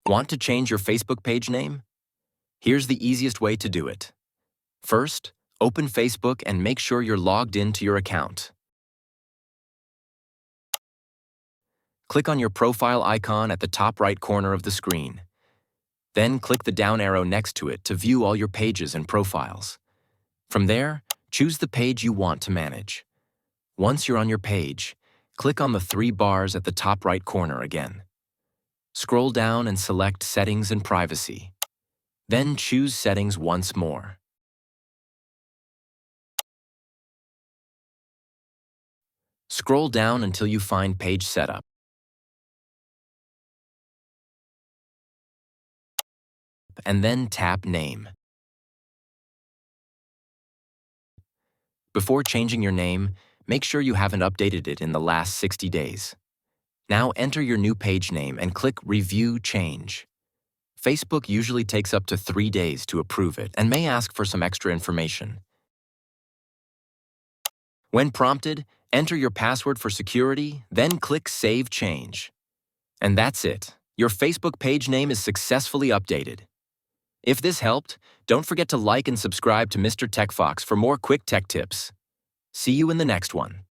Want to change your Facebook page name? Here's the easiest way to do it. First, open Facebook and make sure you're logged into your account. Click on your profile icon at the top right corner of the screen. Then click the down arrow next to it to view all your pages and profiles. From there, choose the page you want to manage. Once you're on your page, click on the 3 bars at the top right corner again. Scroll down and select Settings and Privacy. Then choose Settings once more. Scroll down until you find Page Setup. And then tap Name. Before changing your name, make sure you haven't updated it in the last 60 days. Now enter your new page name and click Review Change. Facebook usually takes up to 3 days to approve it and may ask for some extra information. When prompted, enter your password for security, then click Save Change. And that's it. Your Facebook page name is successfully updated. If this helped, don't forget to like and subscribe to Mr. TechFox for more quick tech tips. See you in the next one.